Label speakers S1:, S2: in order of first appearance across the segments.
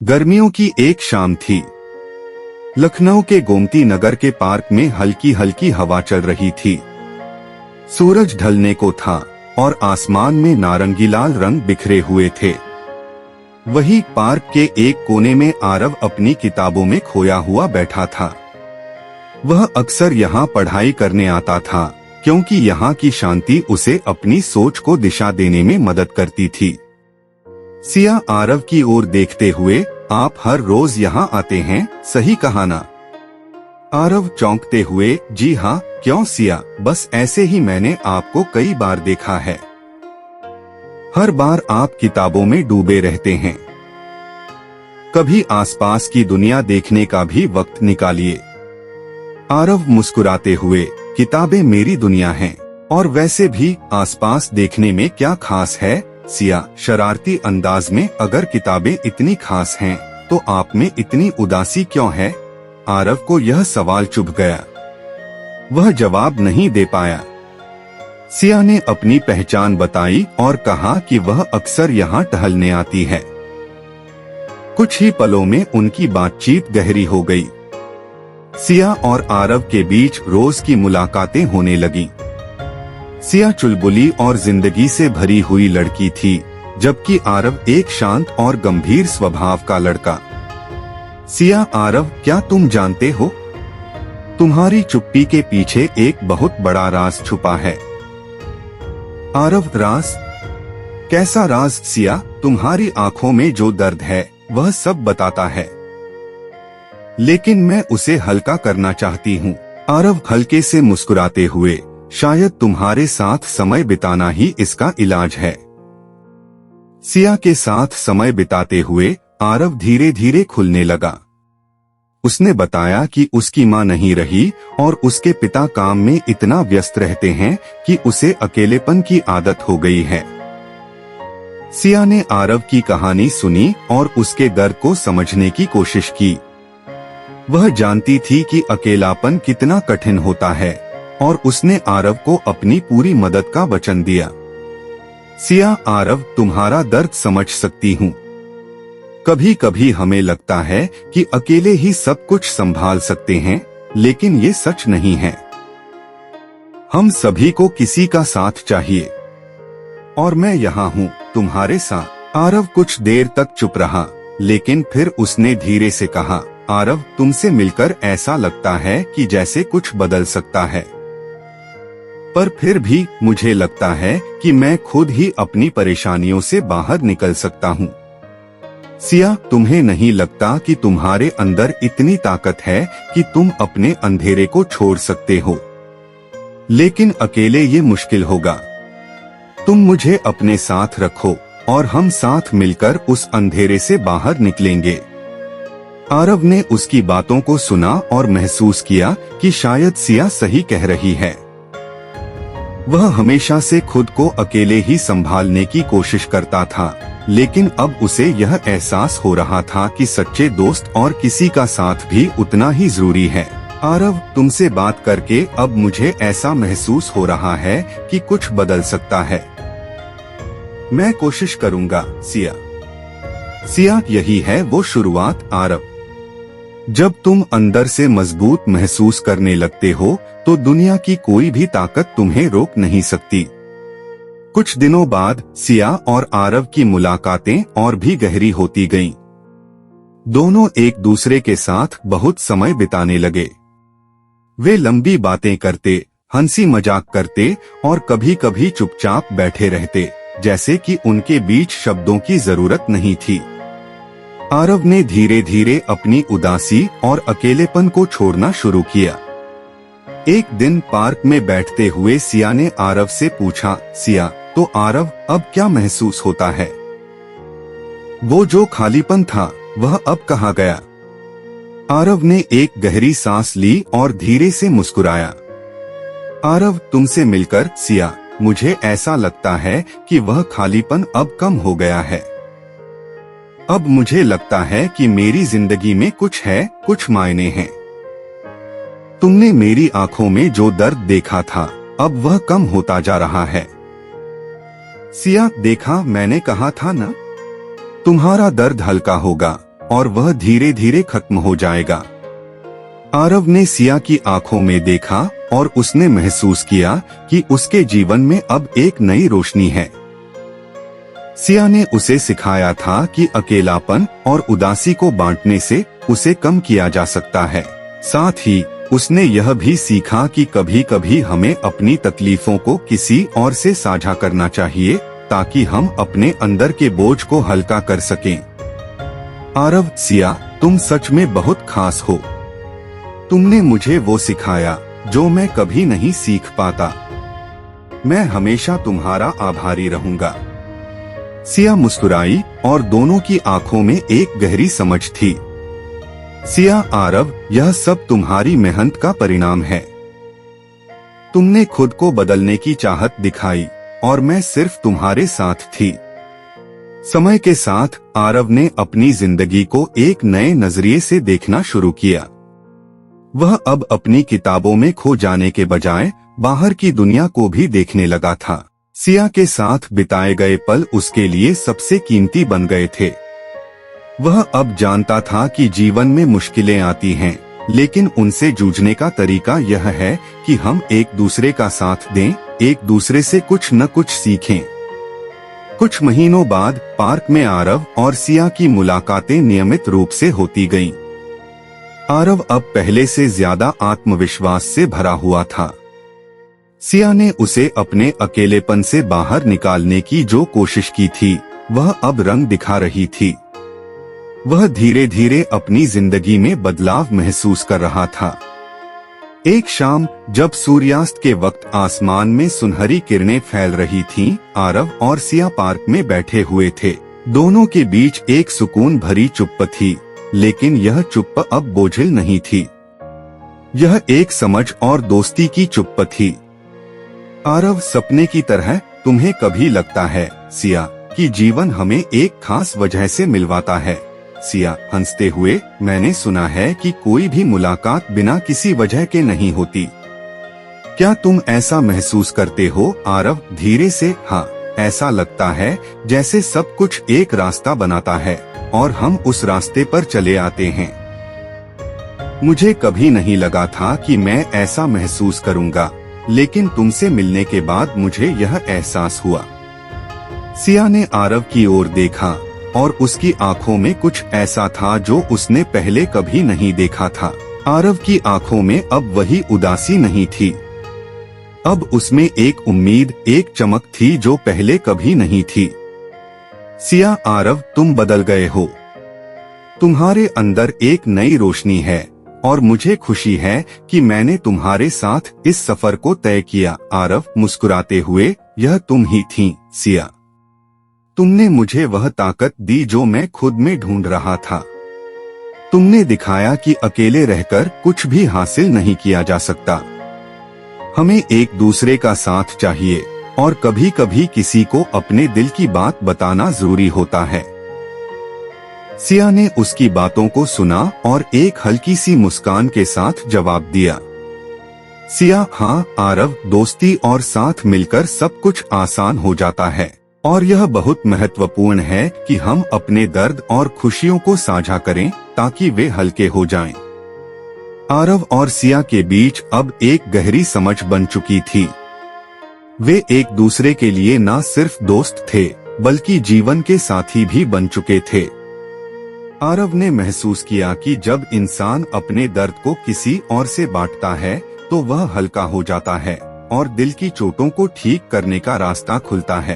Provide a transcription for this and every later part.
S1: गर्मियों की एक शाम थी। लखनऊ के गोमती नगर के पार्क में हल्की हल्की हवा चल रही थी। सूरज ढलने को था और आसमान में नारंगी लाल रंग बिखरे हुए थे। वही पार्क के एक कोने में आरव अपनी किताबों में खोया हुआ बैठा था। वह अक्सर यहाँ पढ़ाई करने आता था क्योंकि यहाँ की शांति उसे अपनी सोच को दिशा देने में मदद करती थी। सिया आरव की ओर देखते हुए, आप हर रोज यहाँ आते हैं, सही कहा ना? आरव चौंकते हुए, जी हाँ, क्यों सिया, बस ऐसे ही मैंने आपको कई बार देखा है। हर बार आप किताबों में डूबे रहते हैं। कभी आसपास की दुनिया देखने का भी वक्त निकालिए। आरव मुस्कुराते हुए, किताबें मेरी दुनिया हैं, और वैसे भी आसपास देखने में क्या खास है? सिया शरारती अंदाज में, अगर किताबें इतनी खास हैं, तो आप में इतनी उदासी क्यों है? आरव को यह सवाल चुभ गया। वह जवाब नहीं दे पाया। सिया ने अपनी पहचान बताई और कहा कि वह अक्सर यहाँ टहलने आती है। कुछ ही पलों में उनकी बातचीत गहरी हो गई। सिया और आरव के बीच रोज की मुलाकातें होने लगीं। सिया चुलबुली और जिंदगी से भरी हुई लड़की थी, जबकि आरव एक शांत और गंभीर स्वभाव का लड़का। सिया, आरव, क्या तुम जानते हो, तुम्हारी चुप्पी के पीछे एक बहुत बड़ा राज छुपा है। आरव, राज? कैसा राज? सिया, तुम्हारी आंखों में जो दर्द है वह सब बताता है, लेकिन मैं उसे हल्का करना चाहती हूँ। आरव हल्के से मुस्कुराते हुए, शायद तुम्हारे साथ समय बिताना ही इसका इलाज है। सिया के साथ समय बिताते हुए आरव धीरे धीरे खुलने लगा। उसने बताया कि उसकी मां नहीं रही और उसके पिता काम में इतना व्यस्त रहते हैं कि उसे अकेलेपन की आदत हो गई है। सिया ने आरव की कहानी सुनी और उसके दर्द को समझने की कोशिश की। वह जानती थी कि अकेलापन कितना कठिन होता है और उसने आरव को अपनी पूरी मदद का वचन दिया। सिया, आरव, तुम्हारा दर्द समझ सकती हूँ। कभी कभी हमें लगता है कि अकेले ही सब कुछ संभाल सकते हैं, लेकिन ये सच नहीं है। हम सभी को किसी का साथ चाहिए, और मैं यहाँ हूँ तुम्हारे साथ। आरव कुछ देर तक चुप रहा, लेकिन फिर उसने धीरे से कहा, आरव, तुमसे मिलकर ऐसा लगता है कि जैसे कुछ बदल सकता है, पर फिर भी मुझे लगता है कि मैं खुद ही अपनी परेशानियों से बाहर निकल सकता हूँ। सिया, तुम्हें नहीं लगता कि तुम्हारे अंदर इतनी ताकत है कि तुम अपने अंधेरे को छोड़ सकते हो? लेकिन अकेले ये मुश्किल होगा। तुम मुझे अपने साथ रखो और हम साथ मिलकर उस अंधेरे से बाहर निकलेंगे। आरव ने उसकी बातों को सुना और महसूस किया कि शायद सिया सही कह रही है। वह हमेशा से खुद को अकेले ही संभालने की कोशिश करता था, लेकिन अब उसे यह एहसास हो रहा था कि सच्चे दोस्त और किसी का साथ भी उतना ही जरूरी है। आरव, तुमसे बात करके अब मुझे ऐसा महसूस हो रहा है कि कुछ बदल सकता है। मैं कोशिश करूंगा, सिया। सिया, यही है वो शुरुआत, आरव। जब तुम अंदर से मजबूत महसूस करने लगते हो, तो दुनिया की कोई भी ताकत तुम्हें रोक नहीं सकती। कुछ दिनों बाद सिया और आरव की मुलाकातें और भी गहरी होती गईं। दोनों एक दूसरे के साथ बहुत समय बिताने लगे। वे लंबी बातें करते, हंसी मजाक करते और कभी कभी चुपचाप बैठे रहते, जैसे कि उनके बीच शब्दों की जरूरत नहीं थी। आरव ने धीरे धीरे अपनी उदासी और अकेलेपन को छोड़ना शुरू किया। एक दिन पार्क में बैठते हुए सिया ने आरव से पूछा, सिया, तो आरव, अब क्या महसूस होता है? वो जो खालीपन था वह अब कहाँ गया? आरव ने एक गहरी सांस ली और धीरे से मुस्कुराया। आरव, तुमसे मिलकर, सिया, मुझे ऐसा लगता है कि वह खालीपन अब कम हो गया है। अब मुझे लगता है कि मेरी जिंदगी में कुछ है, कुछ मायने हैं। तुमने मेरी आंखों में जो दर्द देखा था, अब वह कम होता जा रहा है। सिया, देखा, मैंने कहा था ना, तुम्हारा दर्द हल्का होगा, और वह धीरे धीरे खत्म हो जाएगा। आरव ने सिया की आंखों में देखा और उसने महसूस किया कि उसके जीवन में अब एक नई रोशनी है। सिया ने उसे सिखाया था कि अकेलापन और उदासी को बांटने से उसे कम किया जा सकता है। साथ ही उसने यह भी सीखा कि कभी कभी हमें अपनी तकलीफों को किसी और से साझा करना चाहिए ताकि हम अपने अंदर के बोझ को हल्का कर सकें। आरव, सिया, तुम सच में बहुत खास हो। तुमने मुझे वो सिखाया जो मैं कभी नहीं सीख पाता। मैं हमेशा तुम्हारा आभारी रहूंगा। सिया मुस्कुराई और दोनों की आंखों में एक गहरी समझ थी। सिया, आरव, यह सब तुम्हारी मेहनत का परिणाम है। तुमने खुद को बदलने की चाहत दिखाई और मैं सिर्फ तुम्हारे साथ थी। समय के साथ आरव ने अपनी जिंदगी को एक नए नजरिए से देखना शुरू किया। वह अब अपनी किताबों में खो जाने के बजाय बाहर की दुनिया को भी देखने लगा था। सिया के साथ बिताए गए पल उसके लिए सबसे कीमती बन गए थे। वह अब जानता था कि जीवन में मुश्किलें आती हैं, लेकिन उनसे जूझने का तरीका यह है कि हम एक दूसरे का साथ दें, एक दूसरे से कुछ न कुछ सीखें। कुछ महीनों बाद पार्क में आरव और सिया की मुलाकातें नियमित रूप से होती गईं। आरव अब पहले से ज्यादा आत्मविश्वास से भरा हुआ था। सिया ने उसे अपने अकेलेपन से बाहर निकालने की जो कोशिश की थी, वह अब रंग दिखा रही थी। वह धीरे धीरे अपनी जिंदगी में बदलाव महसूस कर रहा था। एक शाम जब सूर्यास्त के वक्त आसमान में सुनहरी किरणें फैल रही थीं, आरव और सिया पार्क में बैठे हुए थे। दोनों के बीच एक सुकून भरी चुप्प थी, लेकिन यह चुप्प अब बोझिल नहीं थी। यह एक समझ और दोस्ती की चुप्प थी। आरव, सपने की तरह तुम्हें कभी लगता है, सिया, कि जीवन हमें एक खास वजह से मिलवाता है? सिया हंसते हुए, मैंने सुना है कि कोई भी मुलाकात बिना किसी वजह के नहीं होती। क्या तुम ऐसा महसूस करते हो? आरव धीरे से, हाँ, ऐसा लगता है जैसे सब कुछ एक रास्ता बनाता है और हम उस रास्ते पर चले आते हैं। मुझे कभी नहीं लगा था कि मैं ऐसा महसूस करूंगा, लेकिन तुमसे मिलने के बाद मुझे यह एहसास हुआ। सिया ने आरव की ओर देखा और उसकी आंखों में कुछ ऐसा था जो उसने पहले कभी नहीं देखा था। आरव की आंखों में अब वही उदासी नहीं थी। अब उसमें एक उम्मीद, एक चमक थी जो पहले कभी नहीं थी। सिया, आरव, तुम बदल गए हो। तुम्हारे अंदर एक नई रोशनी है और मुझे खुशी है कि मैंने तुम्हारे साथ इस सफर को तय किया। आरव मुस्कुराते हुए, यह तुम ही थी, सिया। तुमने मुझे वह ताकत दी जो मैं खुद में ढूंढ रहा था। तुमने दिखाया कि अकेले रहकर कुछ भी हासिल नहीं किया जा सकता। हमें एक दूसरे का साथ चाहिए और कभी कभी किसी को अपने दिल की बात बताना जरूरी होता है। सिया ने उसकी बातों को सुना और एक हल्की सी मुस्कान के साथ जवाब दिया। सिया, हाँ आरव, दोस्ती और साथ मिलकर सब कुछ आसान हो जाता है और यह बहुत महत्वपूर्ण है कि हम अपने दर्द और खुशियों को साझा करें ताकि वे हल्के हो जाएं। आरव और सिया के बीच अब एक गहरी समझ बन चुकी थी। वे एक दूसरे के लिए न सिर्फ दोस्त थे, बल्कि जीवन के साथी भी बन चुके थे। आरव ने महसूस किया कि जब इंसान अपने दर्द को किसी और से बांटता है तो वह हल्का हो जाता है और दिल की चोटों को ठीक करने का रास्ता खुलता है।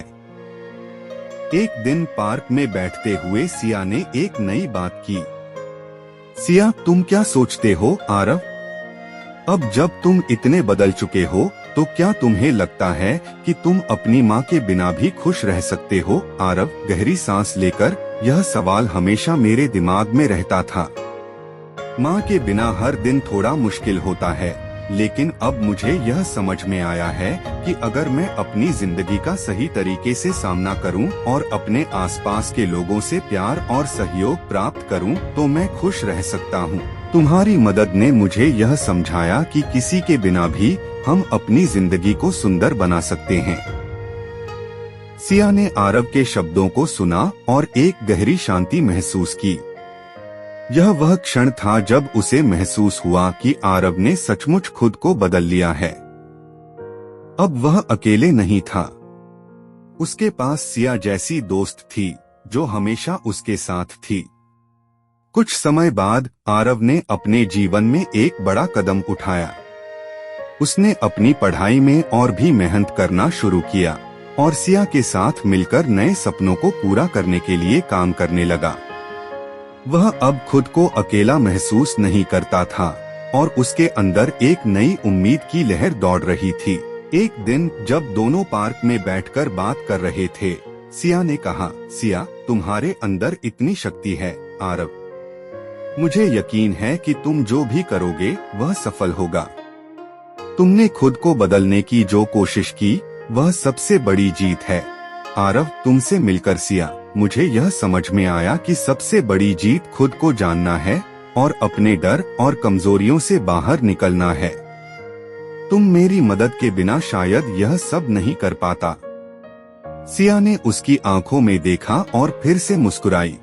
S1: एक दिन पार्क में बैठते हुए सिया ने एक नई बात की। सिया, तुम क्या सोचते हो? आरव, अब जब तुम इतने बदल चुके हो तो क्या तुम्हें लगता है कि तुम अपनी माँ के बिना भी खुश रह सकते हो? आरव गहरी सांस लेकर, यह सवाल हमेशा मेरे दिमाग में रहता था। माँ के बिना हर दिन थोड़ा मुश्किल होता है, लेकिन अब मुझे यह समझ में आया है कि अगर मैं अपनी जिंदगी का सही तरीके से सामना करूं और अपने आसपास के लोगों से प्यार और सहयोग प्राप्त करूं, तो मैं खुश रह सकता हूं। तुम्हारी मदद ने मुझे यह समझाया कि किसी के बिना भी हम अपनी जिंदगी को सुंदर बना सकते हैं। सिया ने आरव के शब्दों को सुना और एक गहरी शांति महसूस की। यह वह क्षण था जब उसे महसूस हुआ कि आरव ने सचमुच खुद को बदल लिया है। अब वह अकेले नहीं था। उसके पास सिया जैसी दोस्त थी जो हमेशा उसके साथ थी। कुछ समय बाद आरव ने अपने जीवन में एक बड़ा कदम उठाया। उसने अपनी पढ़ाई में और भी मेहनत करना शुरू किया और सिया के साथ मिलकर नए सपनों को पूरा करने के लिए काम करने लगा। वह अब खुद को अकेला महसूस नहीं करता था और उसके अंदर एक नई उम्मीद की लहर दौड़ रही थी। एक दिन जब दोनों पार्क में बैठकर बात कर रहे थे, सिया ने कहा, सिया, तुम्हारे अंदर इतनी शक्ति है आरव। मुझे यकीन है कि तुम जो भी करोगे वह सफल होगा। तुमने खुद को बदलने की जो कोशिश की वह सबसे बड़ी जीत है। आरव, तुमसे मिलकर सिया, मुझे यह समझ में आया कि सबसे बड़ी जीत खुद को जानना है और अपने डर और कमजोरियों से बाहर निकलना है। तुम मेरी मदद के बिना शायद यह सब नहीं कर पाता। सिया ने उसकी आंखों में देखा और फिर से मुस्कुराई।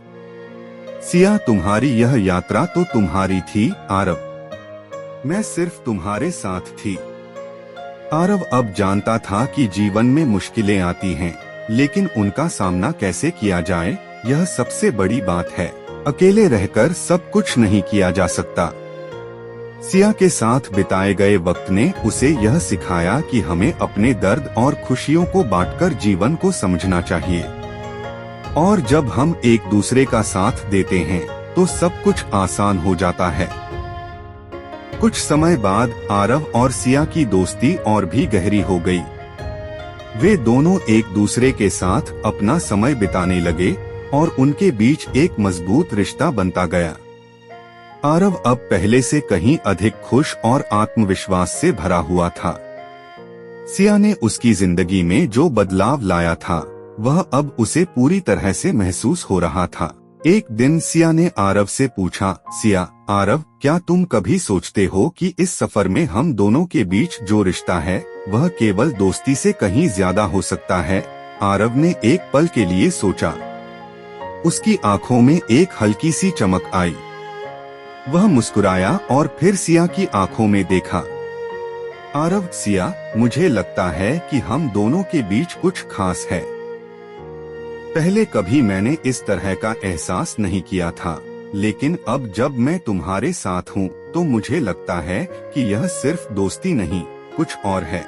S1: सिया, तुम्हारी यह यात्रा तो तुम्हारी थी आरव, मैं सिर्फ तुम्हारे साथ थी। आरव अब जानता था कि जीवन में मुश्किलें आती हैं, लेकिन उनका सामना कैसे किया जाए यह सबसे बड़ी बात है। अकेले रहकर सब कुछ नहीं किया जा सकता। सिया के साथ बिताए गए वक्त ने उसे यह सिखाया कि हमें अपने दर्द और खुशियों को बांटकर जीवन को समझना चाहिए। और जब हम एक दूसरे का साथ देते हैं तो सब कुछ आसान हो जाता है। कुछ समय बाद आरव और सिया की दोस्ती और भी गहरी हो गई। वे दोनों एक दूसरे के साथ अपना समय बिताने लगे और उनके बीच एक मजबूत रिश्ता बनता गया। आरव अब पहले से कहीं अधिक खुश और आत्मविश्वास से भरा हुआ था। सिया ने उसकी जिंदगी में जो बदलाव लाया था वह अब उसे पूरी तरह से महसूस हो रहा था। एक दिन सिया ने आरव से पूछा, सिया, आरव, क्या तुम कभी सोचते हो कि इस सफर में हम दोनों के बीच जो रिश्ता है वह केवल दोस्ती से कहीं ज्यादा हो सकता है? आरव ने एक पल के लिए सोचा। उसकी आंखों में एक हल्की सी चमक आई। वह मुस्कुराया और फिर सिया की आंखों में देखा। आरव, सिया, मुझे लगता है कि हम दोनों के बीच कुछ खास है। पहले कभी मैंने इस तरह का एहसास नहीं किया था, लेकिन अब जब मैं तुम्हारे साथ हूँ तो मुझे लगता है कि यह सिर्फ दोस्ती नहीं, कुछ और है।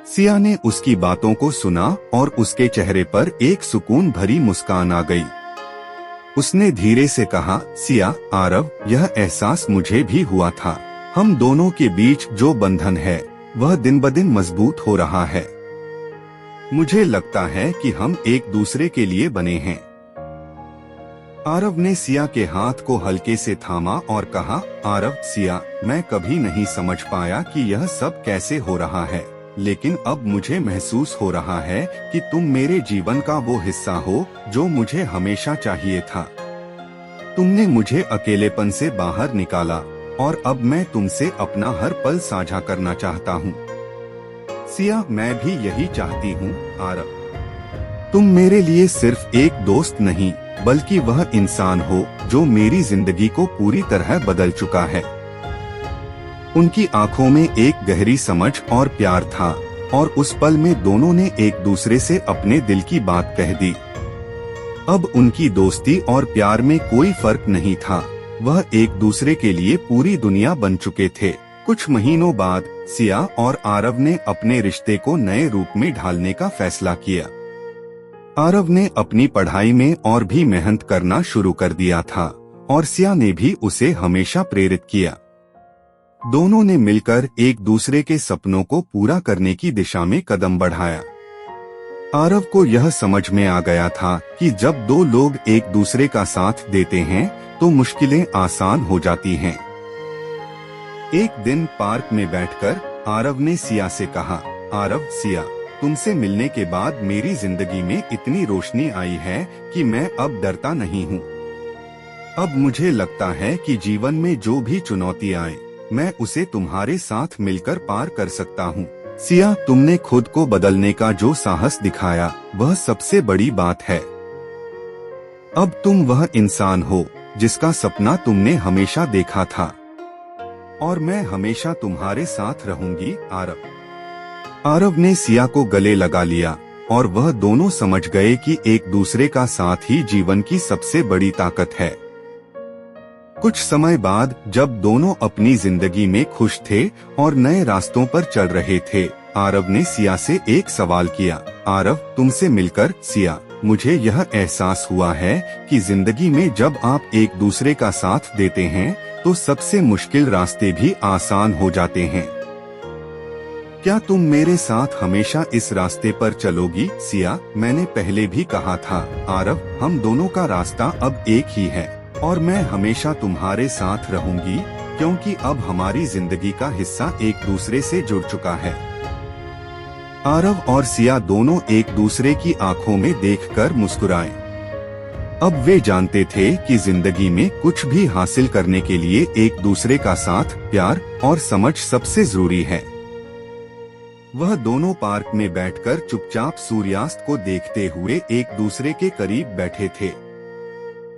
S1: सिया ने उसकी बातों को सुना और उसके चेहरे पर एक सुकून भरी मुस्कान आ गई। उसने धीरे से कहा, सिया, आरव, यह एहसास मुझे भी हुआ था। हम दोनों के बीच जो बंधन है वह दिन ब दिन मजबूत हो रहा है। मुझे लगता है कि हम एक दूसरे के लिए बने हैं। आरव ने सिया के हाथ को हल्के से थामा और कहा, आरव, सिया, मैं कभी नहीं समझ पाया कि यह सब कैसे हो रहा है, लेकिन अब मुझे महसूस हो रहा है कि तुम मेरे जीवन का वो हिस्सा हो जो मुझे हमेशा चाहिए था। तुमने मुझे अकेलेपन से बाहर निकाला और अब मैं तुमसे अपना हर पल साझा करना चाहता हूँ। सिया, मैं भी यही चाहती हूँ आरव। तुम मेरे लिए सिर्फ एक दोस्त नहीं बल्कि वह इंसान हो जो मेरी जिंदगी को पूरी तरह बदल चुका है। उनकी आंखों में एक गहरी समझ और प्यार था और उस पल में दोनों ने एक दूसरे से अपने दिल की बात कह दी। अब उनकी दोस्ती और प्यार में कोई फर्क नहीं था। वह एक दूसरे के लिए पूरी दुनिया बन चुके थे। कुछ महीनों बाद सिया और आरव ने अपने रिश्ते को नए रूप में ढालने का फैसला किया। आरव ने अपनी पढ़ाई में और भी मेहनत करना शुरू कर दिया था और सिया ने भी उसे हमेशा प्रेरित किया। दोनों ने मिलकर एक दूसरे के सपनों को पूरा करने की दिशा में कदम बढ़ाया। आरव को यह समझ में आ गया था कि जब दो लोग एक दूसरे का साथ देते हैं तो मुश्किलें आसान हो जाती हैं। एक दिन पार्क में बैठकर आरव ने सिया से कहा, आरव, सिया, तुमसे मिलने के बाद मेरी जिंदगी में इतनी रोशनी आई है कि मैं अब डरता नहीं हूँ। अब मुझे लगता है कि जीवन में जो भी चुनौती आए मैं उसे तुम्हारे साथ मिलकर पार कर सकता हूँ। सिया, तुमने खुद को बदलने का जो साहस दिखाया वह सबसे बड़ी बात है। अब तुम वह इंसान हो जिसका सपना तुमने हमेशा देखा था, और मैं हमेशा तुम्हारे साथ रहूंगी, आरव। आरव ने सिया को गले लगा लिया और वह दोनों समझ गए कि एक दूसरे का साथ ही जीवन की सबसे बड़ी ताकत है। कुछ समय बाद जब दोनों अपनी जिंदगी में खुश थे और नए रास्तों पर चल रहे थे, आरव ने सिया से एक सवाल किया। आरव, तुमसे मिलकर सिया, मुझे यह एहसास हुआ है कि जिंदगी में जब आप एक दूसरे का साथ देते हैं तो सबसे मुश्किल रास्ते भी आसान हो जाते हैं। क्या तुम मेरे साथ हमेशा इस रास्ते पर चलोगी, सिया? मैंने पहले भी कहा था आरव, हम दोनों का रास्ता अब एक ही है और मैं हमेशा तुम्हारे साथ रहूंगी, क्योंकि अब हमारी जिंदगी का हिस्सा एक दूसरे से जुड़ चुका है। आरव और सिया दोनों एक दूसरे की आंखों में देखकर मुस्कुराए। अब वे जानते थे कि जिंदगी में कुछ भी हासिल करने के लिए एक दूसरे का साथ, प्यार और समझ सबसे जरूरी है। वह दोनों पार्क में बैठकर चुपचाप सूर्यास्त को देखते हुए एक दूसरे के करीब बैठे थे।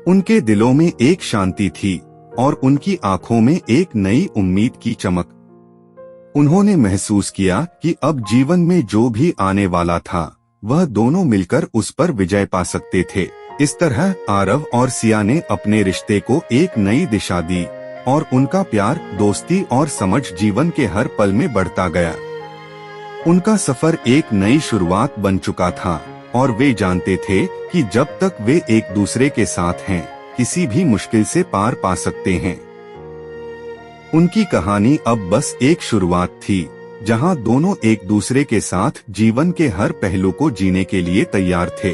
S1: उनके दिलों में एक शांति थी और उनकी आंखों में एक नई उम्मीद की चमक। उन्होंने महसूस किया कि अब जीवन में जो भी आने वाला था वह दोनों मिलकर उस पर विजय पा सकते थे। इस तरह आरव और सिया ने अपने रिश्ते को एक नई दिशा दी और उनका प्यार, दोस्ती और समझ जीवन के हर पल में बढ़ता गया। उनका सफर एक नई शुरुआत बन चुका था और वे जानते थे कि जब तक वे एक दूसरे के साथ हैं, किसी भी मुश्किल से पार पा सकते हैं। उनकी कहानी अब बस एक शुरुआत थी, जहां दोनों एक दूसरे के साथ जीवन के हर पहलू को जीने के लिए तैयार थे।